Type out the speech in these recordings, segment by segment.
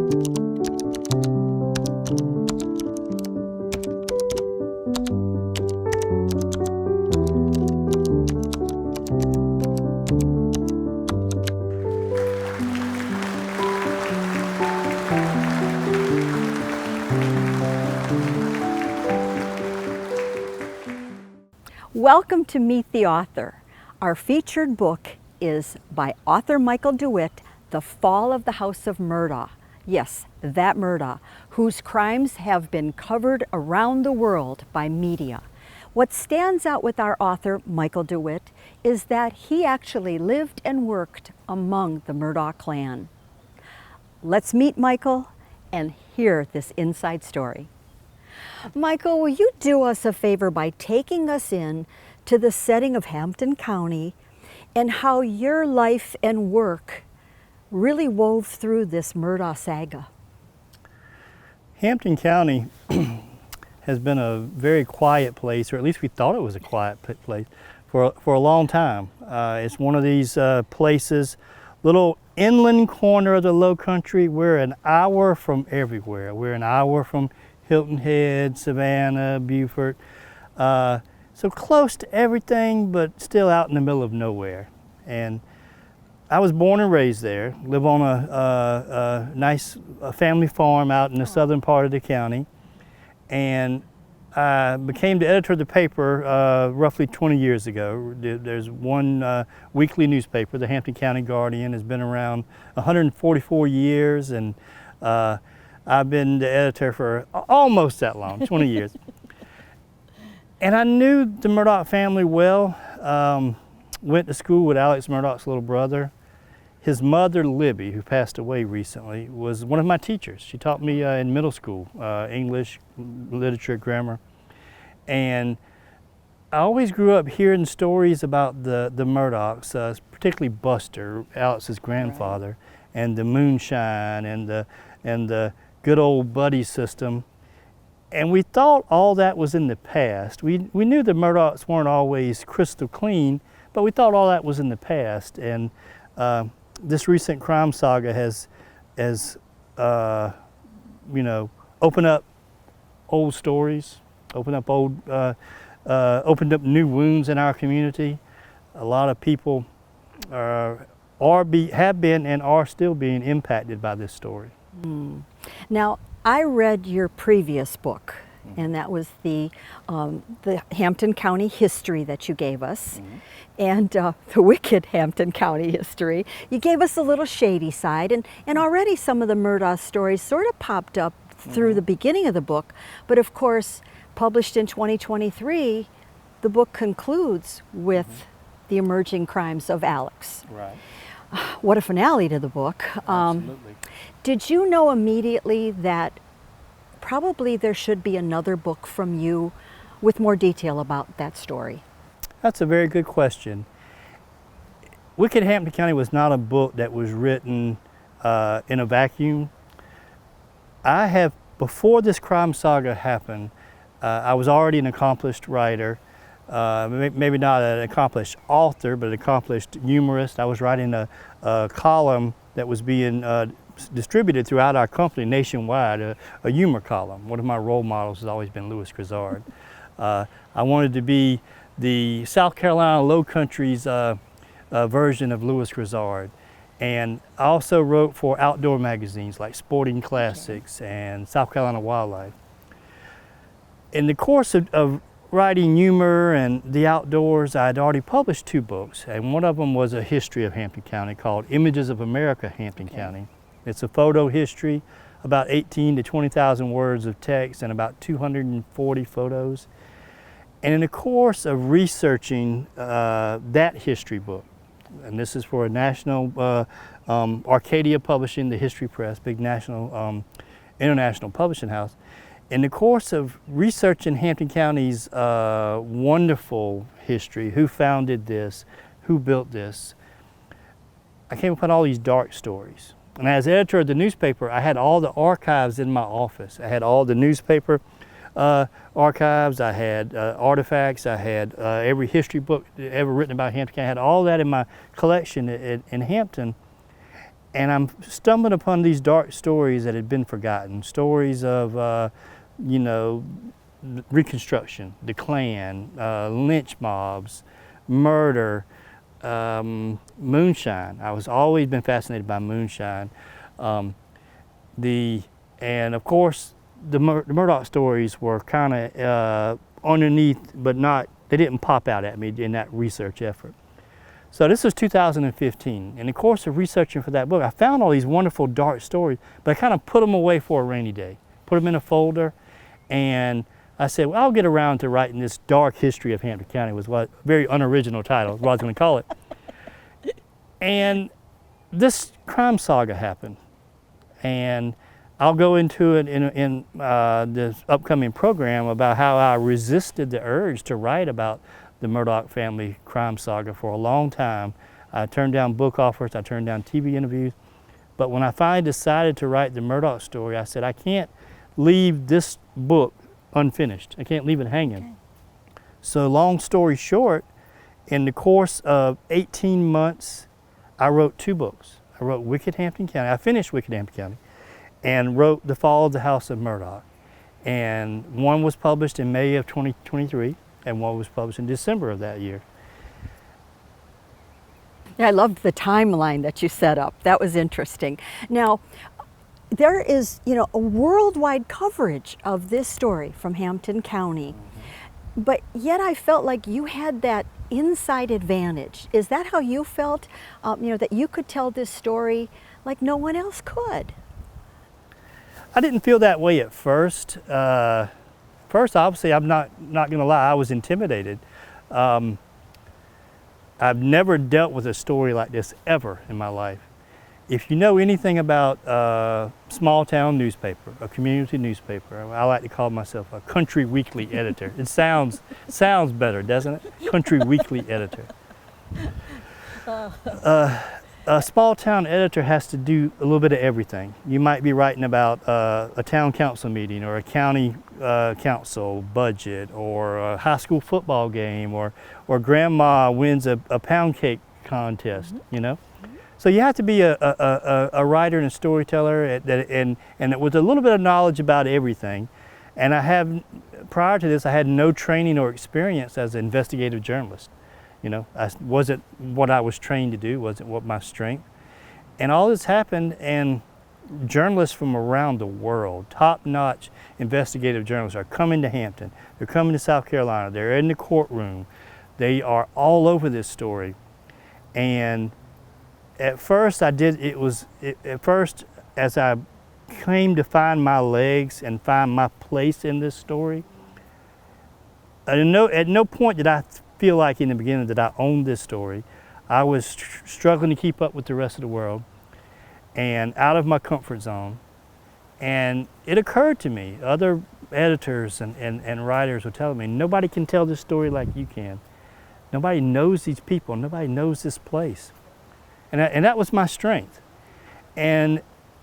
Welcome to Meet the Author. Our featured book is by author Michael DeWitt, The Fall of the House of Murdaugh. Yes, that Murdaugh, whose crimes have been covered around the world by media. What stands out with our author, Michael DeWitt, is that he actually lived and worked among the Murdaugh clan. Let's meet Michael and hear this inside story. Michael, will you do us a favor by taking us in to the setting of Hampton County and how your life and work really wove through this Murdaugh saga? Hampton County has been a very quiet place, or at least we thought it was a quiet place, for a long time. It's one of these places, little inland corner of the low country. We're an hour from everywhere. We're an hour from Hilton Head, Savannah, Beaufort. So close to everything, but still out in the middle of nowhere. And I was born and raised there, live on a nice family farm out in the southern part of the county. And I became the editor of the paper roughly 20 years ago. There's one weekly newspaper, the Hampton County Guardian, has been around 144 years, and I've been the editor for almost that long, 20 years. And I knew the Murdaugh family well. Went to school with Alex Murdaugh's little brother. His mother, Libby, who passed away recently, was one of my teachers. She taught me in middle school, English, literature, grammar. And I always grew up hearing stories about the Murdaughs, particularly Buster, Alex's grandfather, right, and the moonshine and the good old buddy system. And we thought all that was in the past. We knew the Murdaughs weren't always crystal clean, but we thought all that was in the past. And this recent crime saga has opened up old stories, opened up new wounds in our community. A lot of people have been and are still being impacted by this story. Mm. Now, I read your previous book, and that was the Hampton County history that you gave us, and the wicked Hampton County history. You gave us a little shady side, and already some of the Murdaugh stories sort of popped up through the beginning of the book, but of course, published in 2023, the book concludes with the emerging crimes of Alex. Right. What a finale to the book. Absolutely. Did you know immediately that probably there should be another book from you with more detail about that story? That's a very good question. Wicked Hampton County was not a book that was written in a vacuum. Before this crime saga happened, I was already an accomplished writer. Maybe not an accomplished author, but an accomplished humorist. I was writing a column that was being distributed throughout our company nationwide, a humor column. One of my role models has always been Louis Grizzard. I wanted to be the South Carolina Low Country's version of Louis Grizzard. And I also wrote for outdoor magazines like Sporting Classics and South Carolina Wildlife. In the course of writing humor and the outdoors, I had already published 2 books, and one of them was a history of Hampton County called Images of America, Hampton County. It's a photo history, about 18 to 20,000 words of text and about 240 photos. And in the course of researching that history book, and this is for a national, Arcadia Publishing, the History Press, big national, international publishing house. In the course of researching Hampton County's wonderful history, who founded this, who built this, I came upon all these dark stories. And as editor of the newspaper, I had all the archives in my office. I had all the newspaper archives, I had artifacts, I had every history book ever written about Hampton County. I had all that in my collection in Hampton. And I'm stumbling upon these dark stories that had been forgotten, stories of, you know, Reconstruction, the Klan, lynch mobs, murder, moonshine. I was always been fascinated by moonshine. And of course, the Murdaugh stories were kind of underneath, but not, they didn't pop out at me in that research effort. So this was 2015. In the course of researching for that book, I found all these wonderful dark stories, but I kind of put them away for a rainy day, put them in a folder, and I said, well, I'll get around to writing this dark history of Hampton County, was what very unoriginal title, what I was going to call it. And this crime saga happened. And I'll go into it in this upcoming program about how I resisted the urge to write about the Murdaugh family crime saga for a long time. I turned down book offers, I turned down TV interviews. But when I finally decided to write the Murdaugh story, I said, I can't leave this book unfinished. I can't leave it hanging. Okay. So long story short, in the course of 18 months, I wrote 2 books. I wrote Wicked Hampton County. I finished Wicked Hampton County and wrote The Fall of the House of Murdaugh. And one was published in May of 2023 and one was published in December of that year. Yeah, I loved the timeline that you set up. That was interesting. Now, there is, you know, a worldwide coverage of this story from Hampton County, but yet I felt like you had that inside advantage. Is that how you felt, you know, that you could tell this story like no one else could? I didn't feel that way at first. First, obviously, I'm not going to lie, I was intimidated. I've never dealt with a story like this ever in my life. If you know anything about a small town newspaper, a community newspaper, I like to call myself a country weekly editor. It sounds better, doesn't it? Country weekly editor. A small town editor has to do a little bit of everything. You might be writing about a town council meeting or a county council budget or a high school football game or grandma wins a pound cake contest, you know? So you have to be a writer and a storyteller and with a little bit of knowledge about everything. And prior to this, I had no training or experience as an investigative journalist. You know, wasn't what I was trained to do, wasn't what my strength. And all this happened, and journalists from around the world, top-notch investigative journalists, are coming to Hampton. They're coming to South Carolina. They're in the courtroom. They are all over this story. And at first, at first, as I came to find my legs and find my place in this story, at no point did I feel like in the beginning that I owned this story. I was struggling to keep up with the rest of the world and out of my comfort zone. And it occurred to me, other editors and writers were telling me, nobody can tell this story like you can. Nobody knows these people, nobody knows this place. And that was my strength. And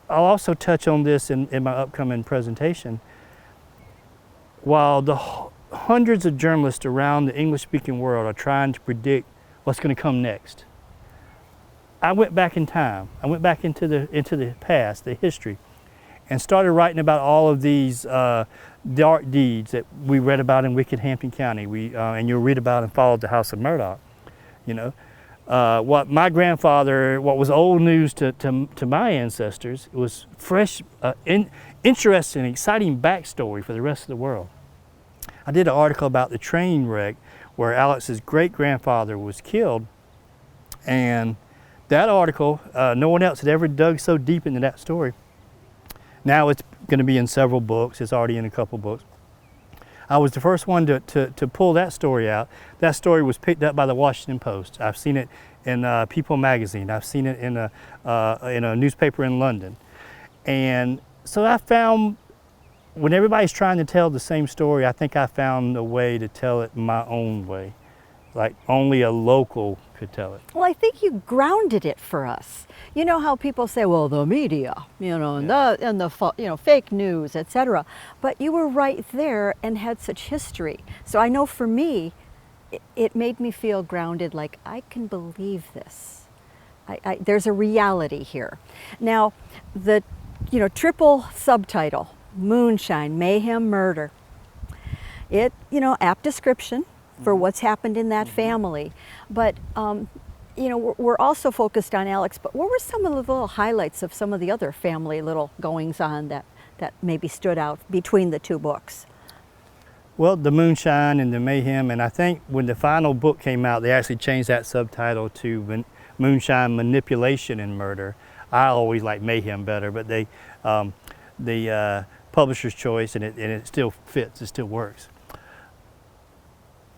I'll also touch on this in my upcoming presentation. While the hundreds of journalists around the English-speaking world are trying to predict what's going to come next, I went back in time. I went back into the past, the history, and started writing about all of these dark deeds that we read about in Wicked Hampton County. And you'll read about and follow the House of Murdaugh. You know, what my grandfather, what was old news to my ancestors, it was fresh, interesting, exciting backstory for the rest of the world. I did an article about the train wreck where Alex's great-grandfather was killed, and that article, no one else had ever dug so deep into that story. Now it's going to be in several books. It's already in a couple books. I was the first one to pull that story out. That story was picked up by the Washington Post. I've seen it in People magazine. I've seen it in a newspaper in London. And so I found, when everybody's trying to tell the same story, I think I found a way to tell it my own way, like only a local could tell it. Well, I think you grounded it for us. You know how people say, well, the media, you know, and the fake news, etc. But you were right there and had such history. So I know for me, it made me feel grounded, like I can believe this. There's a reality here. Now, the triple subtitle, Moonshine, Mayhem, Murder. It, apt description for what's happened in that family. But, we're also focused on Alex, but what were some of the little highlights of some of the other family little goings on that maybe stood out between the two books? Well, the Moonshine and the Mayhem, and I think when the final book came out, they actually changed that subtitle to Moonshine, Manipulation and Murder. I always like Mayhem better, but the publisher's choice, and it still fits, it still works.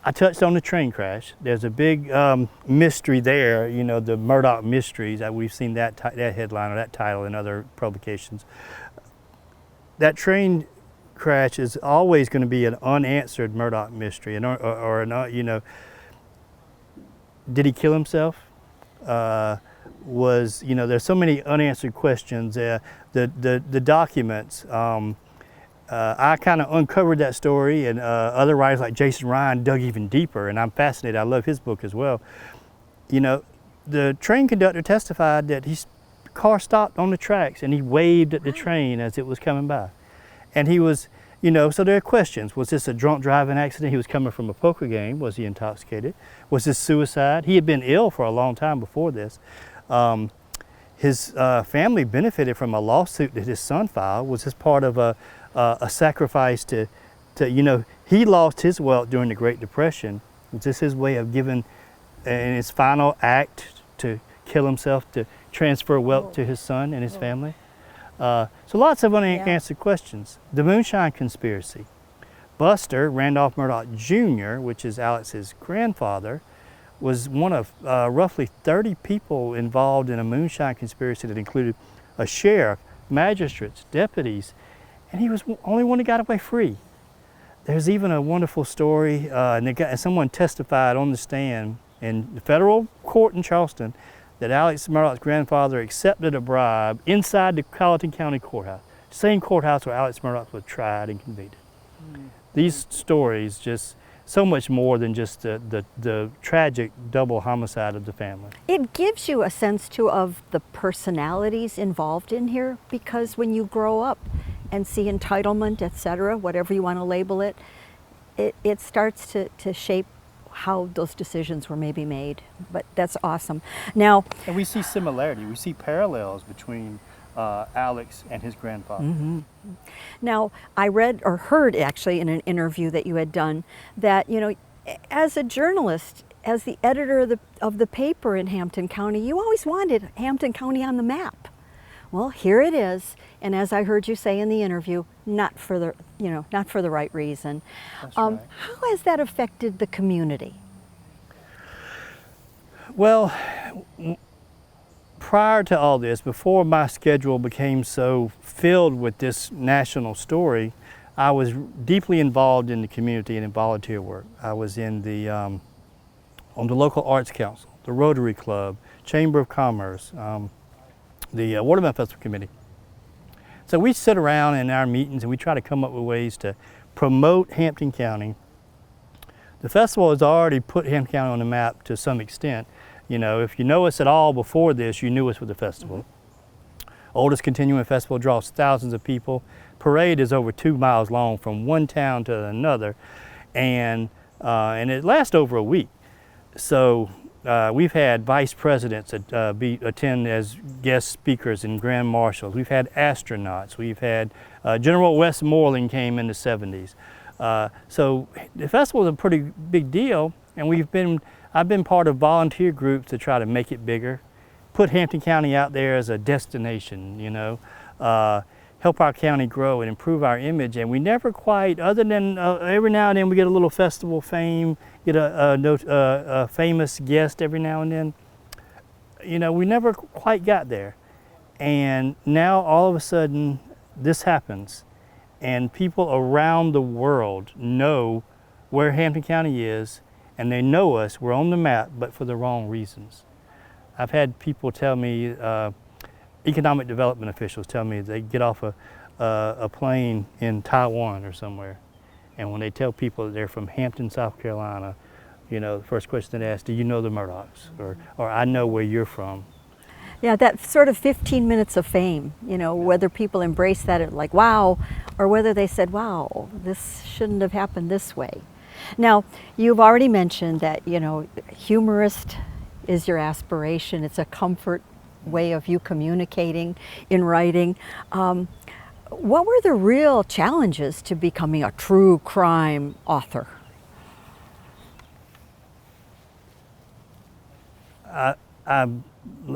I touched on the train crash. There's a big mystery there, the Murdaugh mysteries. We've seen that headline or that title in other publications. That train crash is always going to be an unanswered Murdaugh mystery, did he kill himself? There's so many unanswered questions. The documents. I kind of uncovered that story, and other writers like Jason Ryan dug even deeper, and I'm fascinated. I love his book as well. The train conductor testified that his car stopped on the tracks and he waved at the train as it was coming by. And he was, so there are questions. Was this a drunk driving accident? He was coming from a poker game. Was he intoxicated? Was this suicide? He had been ill for a long time before this. His family benefited from a lawsuit that his son filed. Was this part of a sacrifice to he lost his wealth during the Great Depression. Was this his way of giving, in his final act, to kill himself, to transfer wealth to his son and his family? So lots of unanswered questions. The Moonshine Conspiracy. Buster Randolph Murdaugh Jr., which is Alex's grandfather, was one of roughly 30 people involved in a moonshine conspiracy that included a sheriff, magistrates, deputies, and he was the only one that got away free. There's even a wonderful story, and someone testified on the stand in the federal court in Charleston that Alex Murdaugh's grandfather accepted a bribe inside the Colleton County Courthouse, same courthouse where Alex Murdaugh was tried and convicted. These stories just so much more than just the tragic double homicide of the family. It gives you a sense too of the personalities involved in here, because when you grow up and see entitlement, etc., whatever you want to label it, it starts to shape how those decisions were maybe made. But that's awesome. Now, and we see similarity, we see parallels between Alex and his grandfather. Now, I read or heard actually in an interview that you had done that, as a journalist, as the editor of the paper in Hampton County, you always wanted Hampton County on the map. Well, here it is, and as I heard you say in the interview, not for the right reason. That's right. How has that affected the community? Well, prior to all this, before my schedule became so filled with this national story, I was deeply involved in the community and in volunteer work. I was in on the local arts council, the Rotary Club, Chamber of Commerce, the Watermelon Festival Committee. So we sit around in our meetings and we try to come up with ways to promote Hampton County. The festival has already put Hampton County on the map to some extent. If you know us at all before this, you knew us with the festival. Oldest continuing festival, draws thousands of people. Parade is over 2 miles long from one town to another, and it lasts over a week. So we've had vice presidents attend as guest speakers and grand marshals. We've had astronauts. We've had General Westmoreland came in the 70s. So the festival is a pretty big deal, and I've been part of volunteer groups to try to make it bigger, put Hampton County out there as a destination, help our county grow and improve our image. And we never quite, other than every now and then we get a little festival fame, get a famous guest every now and then. We never quite got there. And now all of a sudden this happens, and people around the world know where Hampton County is, and they know us. We're on the map, but for the wrong reasons. I've had people tell me, economic development officials tell me they get off a plane in Taiwan or somewhere, and when they tell people that they're from Hampton, South Carolina, the first question they ask, do you know the Murdaughs? Or I know where you're from. Yeah, that sort of 15 minutes of fame, you know, whether people embrace that like, wow, or whether they said, wow, this shouldn't have happened this way. Now, you've already mentioned that, you know, humorist is your aspiration. It's a comfort way of you communicating in writing. What were the real challenges to becoming a true crime author?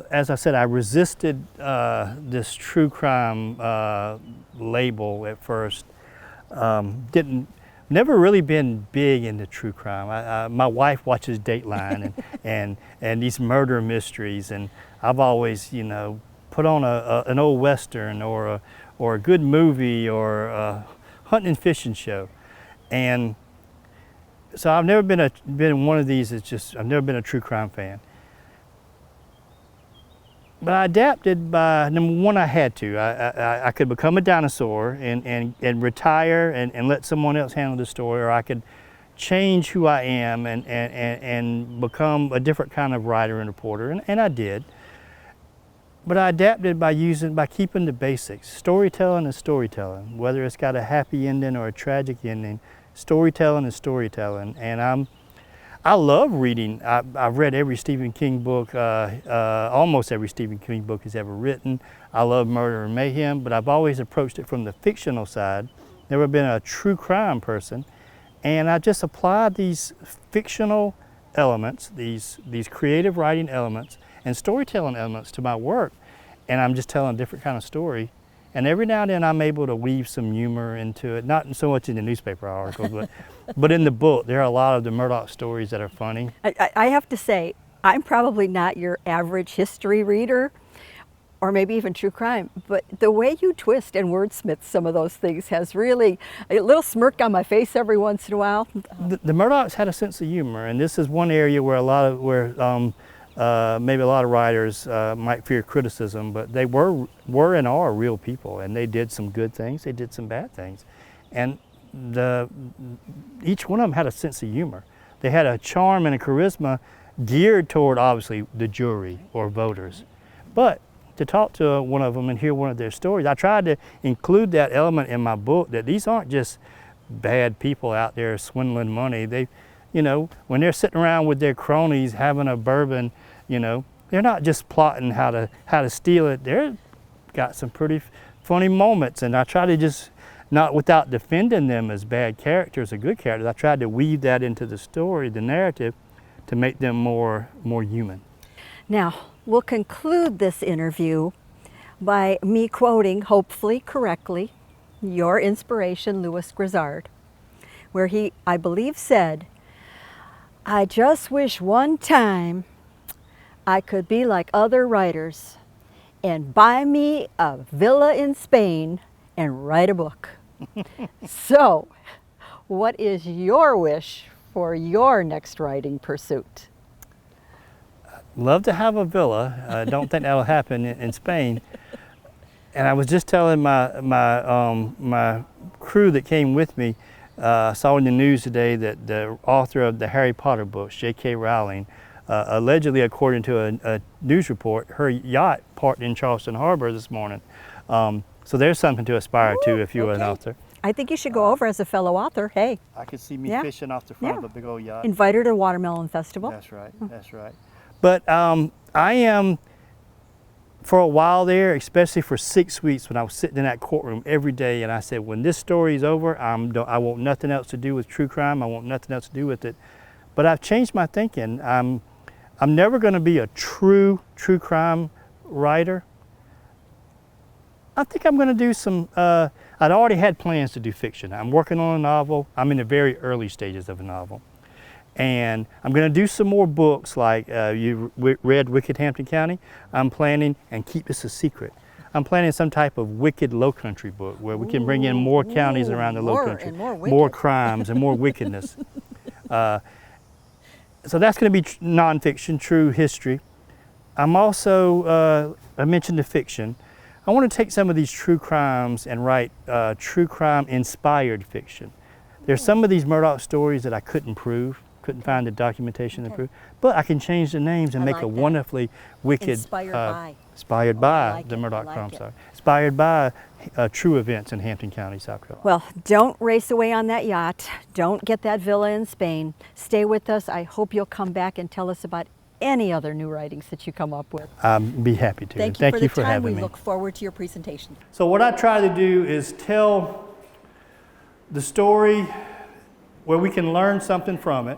As I said, I resisted this true crime label at first. Never really been big into true crime. My wife watches Dateline and these murder mysteries, and I've always, you know, put on an old Western or a good movie or a hunting and fishing show. And so I've never been one of these. I've never been a true crime fan. But I adapted by, number one, I had to. I could become a dinosaur and retire and let someone else handle the story, or I could change who I am and become a different kind of writer and reporter, and I did. But I adapted by keeping the basics. Storytelling is storytelling, whether it's got a happy ending or a tragic ending. Storytelling is storytelling, and I love reading. I've read every Stephen King book, almost every Stephen King book he's ever written. I love murder and mayhem, but I've always approached it from the fictional side. Never been a true crime person, and I just applied these fictional elements, these creative writing elements, and storytelling elements to my work, and I'm just telling a different kind of story. And every now and then I'm able to weave some humor into it, not so much in the newspaper articles, but in the book. There are a lot of the Murdaugh stories that are funny. I have to say, I'm probably not your average history reader, or maybe even true crime, but the way you twist and wordsmith some of those things has really a little smirk on my face every once in a while. The Murdaughs had a sense of humor, and this is one area where maybe a lot of writers might fear criticism, but they were and are real people, and they did some good things, they did some bad things. And each one of them had a sense of humor. They had a charm and a charisma geared toward, obviously, the jury or voters. But to talk to one of them and hear one of their stories, I tried to include that element in my book, that these aren't just bad people out there swindling money. They, you know, when they're sitting around with their cronies having a bourbon, you know, they're not just plotting how to steal it. They've got some pretty funny moments, and I try to just, not without defending them as bad characters or good characters, I tried to weave that into the story, the narrative, to make them more human. Now, we'll conclude this interview by me quoting, hopefully correctly, your inspiration, Louis Grizzard, where he, I believe, said, "I just wish one time I could be like other writers and buy me a villa in Spain and write a book." So, what is your wish for your next writing pursuit? Love to have a villa. I don't think that'll happen in Spain. And I was just telling my crew that came with me, saw in the news today that the author of the Harry Potter books, J.K. Rowling, allegedly, according to a news report, her yacht parked in Charleston Harbor this morning. So there's something to aspire to if you're an author. I think you should go over as a fellow author. Hey. I could see me fishing off the front of a big old yacht. Invite her to Watermelon Festival. That's right, that's right. But I am, for a while there, especially for 6 weeks when I was sitting in that courtroom every day, and I said, when this story is over, I want nothing else to do with true crime. I want nothing else to do with it. But I've changed my thinking. I'm never going to be a true crime writer. I think I'm going to do some, I'd already had plans to do fiction. I'm working on a novel. I'm in the very early stages of a novel. And I'm going to do some more books like you read Wicked Hampton County. I'm planning, and keep this a secret, I'm planning some type of wicked lowcountry book where we can bring in more counties around the lowcountry, more crimes and more wickedness. So that's going to be nonfiction, true history. I'm also, I mentioned the fiction. I want to take some of these true crimes and write true crime inspired fiction. There's some of these Murdaugh stories that I couldn't prove. Couldn't find the documentation to prove. But I can change the names and I make like a that. wonderfully wicked. Inspired by. Inspired I by like the it, I Murdaugh like crime. it. Sorry. Inspired by true events in Hampton County, South Carolina. Well, don't race away on that yacht. Don't get that villa in Spain. Stay with us. I hope you'll come back and tell us about any other new writings that you come up with. I'd be happy to. Thank you for having we me. look forward to your presentation. So what I try to do is tell the story where we can learn something from it.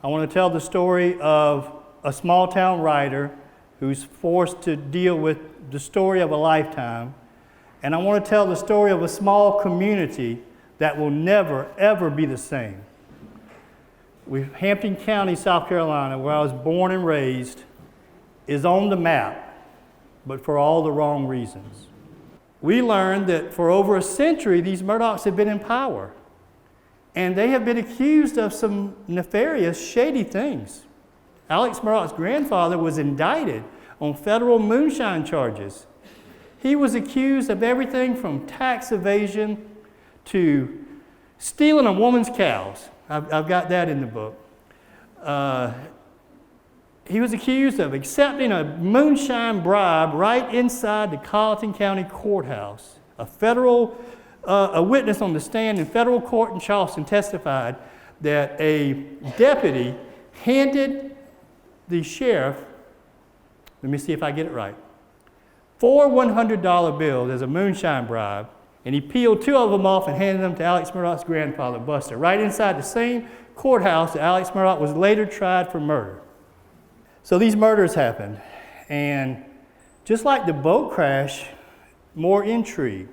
I want to tell the story of a small town writer who's forced to deal with the story of a lifetime. And I want to tell the story of a small community that will never, ever be the same. Hampton County, South Carolina, where I was born and raised, is on the map, but for all the wrong reasons. We learned that for over a century, these Murdaughs have been in power. And they have been accused of some nefarious, shady things. Alex Murdaugh's grandfather was indicted on federal moonshine charges. He was accused of everything from tax evasion to stealing a woman's cows. I've got that in the book. He was accused of accepting a moonshine bribe right inside the Colleton County Courthouse. A witness on the stand in federal court in Charleston testified that a deputy handed the sheriff, let me see if I get it right, 4 $100 bills as a moonshine bribe, and he peeled 2 of them off and handed them to Alex Murdaugh's grandfather, Buster, right inside the same courthouse that Alex Murdaugh was later tried for murder. So these murders happened, and just like the boat crash, more intrigue.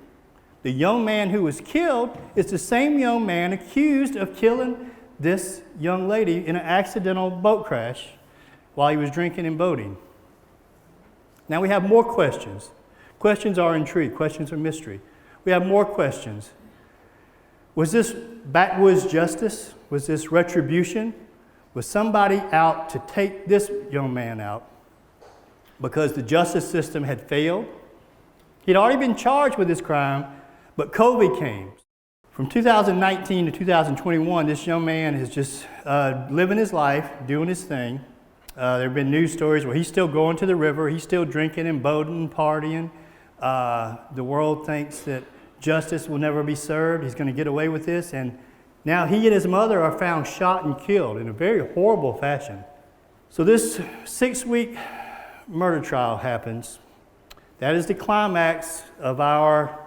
The young man who was killed is the same young man accused of killing this young lady in an accidental boat crash while he was drinking and boating. Now we have more questions. Questions are intrigue, questions are mystery. We have more questions. Was this backwoods justice? Was this retribution? Was somebody out to take this young man out because the justice system had failed? He'd already been charged with this crime, but COVID came. From 2019 to 2021, this young man is just living his life, doing his thing. There have been news stories where he's still going to the river, he's still drinking and boating, partying. The world thinks that justice will never be served. He's going to get away with this. And now he and his mother are found shot and killed in a very horrible fashion. So this 6-week murder trial happens. That is the climax of our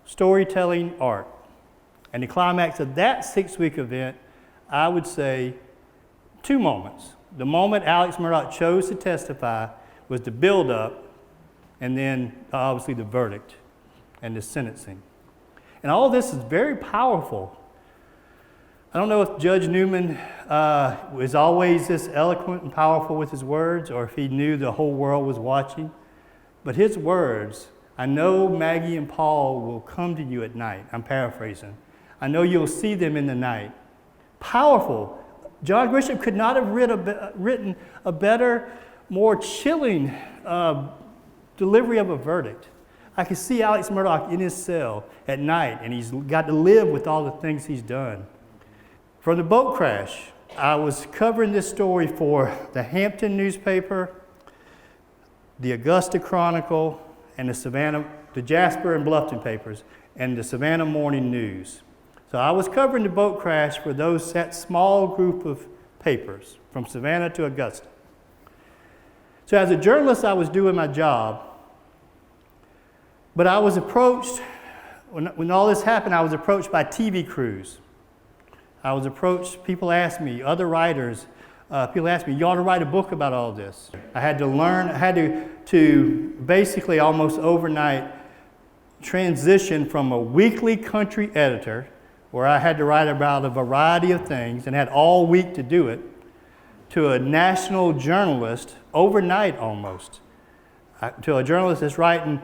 storytelling art. And the climax of that 6-week event, I would say 2 moments. The moment Alex Murdaugh chose to testify was the build-up, and then obviously the verdict and the sentencing. And all this is very powerful. I don't know if Judge Newman was always this eloquent and powerful with his words, or if he knew the whole world was watching. But his words, I know Maggie and Paul will come to you at night. I'm paraphrasing. I know you'll see them in the night. Powerful. John Grisham could not have written a better, more chilling delivery of a verdict. I could see Alex Murdaugh in his cell at night, and he's got to live with all the things he's done. From the boat crash, I was covering this story for the Hampton newspaper, the Augusta Chronicle, and the Jasper and Bluffton papers, and the Savannah Morning News. So I was covering the boat crash for that small group of papers from Savannah to Augusta. So as a journalist, I was doing my job, but I was approached, when all this happened, I was approached by TV crews. I was approached, people asked me, other writers, people asked me, you ought to write a book about all this. I had to learn, I had to basically almost overnight transition from a weekly country editor, where I had to write about a variety of things and had all week to do it, to a national journalist, overnight almost, to a journalist that's writing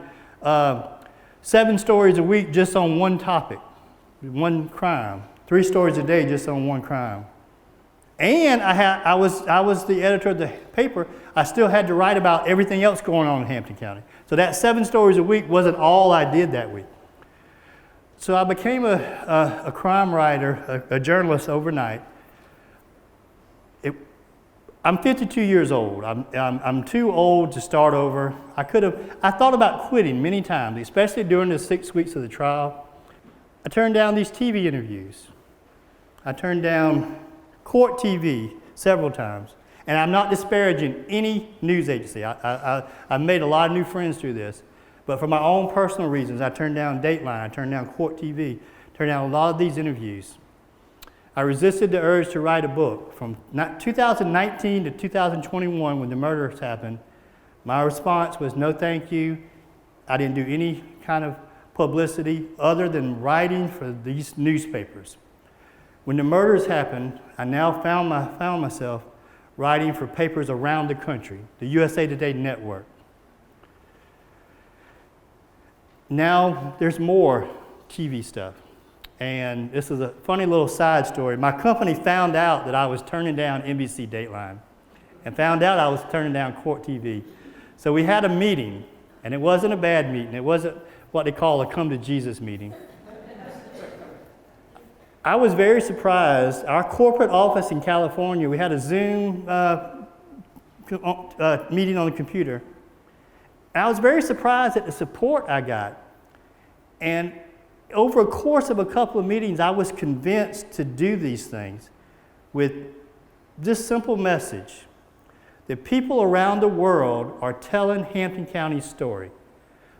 7 stories a week just on one topic, one crime, 3 stories a day just on one crime. And I was the editor of the paper. I still had to write about everything else going on in Hampton County. So that 7 stories a week wasn't all I did that week. So I became a crime writer, a journalist overnight. I'm 52 years old. I'm too old to start over. I thought about quitting many times, especially during the 6 weeks of the trial. I turned down these TV interviews. I turned down court TV several times. And I'm not disparaging any news agency. I've made a lot of new friends through this. But for my own personal reasons, I turned down Dateline, I turned down Court TV, turned down a lot of these interviews. I resisted the urge to write a book. From 2019 to 2021, when the murders happened, my response was no thank you. I didn't do any kind of publicity other than writing for these newspapers. When the murders happened, I now found myself writing for papers around the country, the USA Today network. Now there's more TV stuff. And this is a funny little side story. My company found out that I was turning down NBC Dateline and found out I was turning down Court TV. So we had a meeting, and it wasn't a bad meeting. It wasn't what they call a come to Jesus meeting. I was very surprised. Our corporate office in California, we had a Zoom meeting on the computer. And I was very surprised at the support I got. And over a course of a couple of meetings, I was convinced to do these things with this simple message, that people around the world are telling Hampton County's story,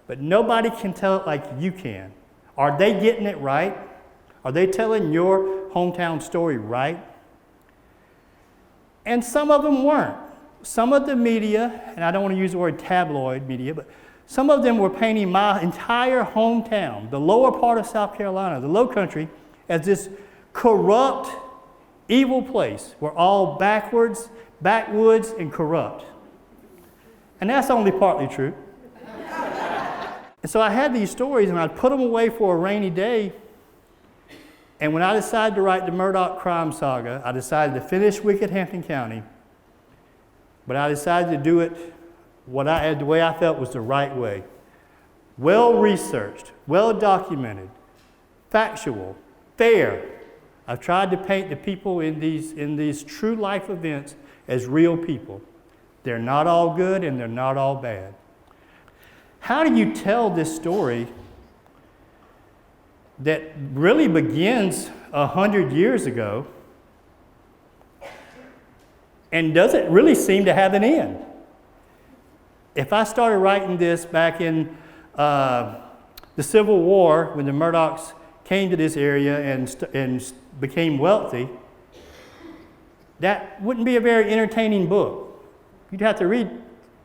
but nobody can tell it like you can. Are they getting it right? Are they telling your hometown story right? And some of them weren't. Some of the media, and I don't want to use the word tabloid media, but some of them were painting my entire hometown, the lower part of South Carolina, the Low Country, as this corrupt, evil place. We're all backwoods, and corrupt. And that's only partly true. And so I had these stories, and I'd put them away for a rainy day. And when I decided to write the Murdaugh crime saga, I decided to finish Wicked Hampton County, but I decided to do it the way I felt was the right way. Well-researched, well-documented, factual, fair. I've tried to paint the people in these true life events as real people. They're not all good and they're not all bad. How do you tell this story that really begins 100 years ago and doesn't really seem to have an end? If I started writing this back in the Civil War, when the Murdaughs came to this area and became wealthy, that wouldn't be a very entertaining book. You'd have to read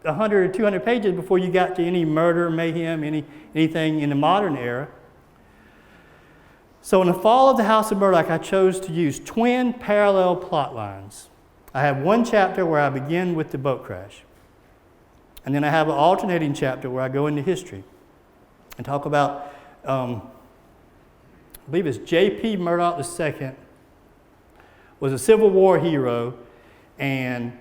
100 or 200 pages before you got to any murder, mayhem, anything in the modern era. So in the fall of the House of Murdaugh, I chose to use twin parallel plot lines. I have one chapter where I begin with the boat crash. And then I have an alternating chapter where I go into history and talk about, I believe it's J.P. Murdaugh II, was a Civil War hero and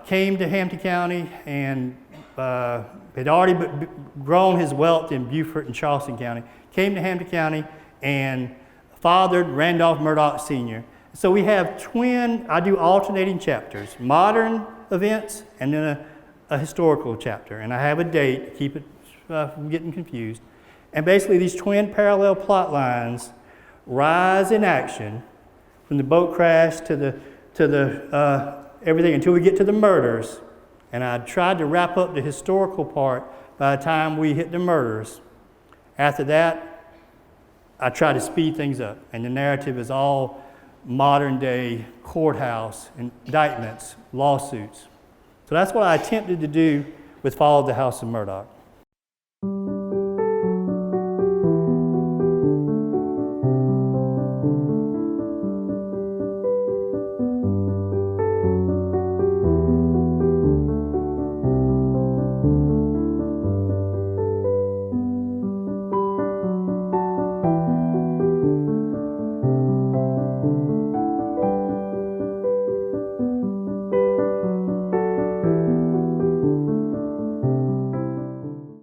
came to Hampton County and had already grown his wealth in Beaufort and Charleston County, came to Hampton County and fathered Randolph Murdaugh Sr. So we have I do alternating chapters, modern events and then a historical chapter, and I have a date to keep it from getting confused. And basically these twin parallel plot lines rise in action from the boat crash to the everything until we get to the murders. And I tried to wrap up the historical part by the time we hit the murders. After that, I try to speed things up, and the narrative is all modern day courthouse, indictments, lawsuits. So that's what I attempted to do with Fall of the House of Murdaugh.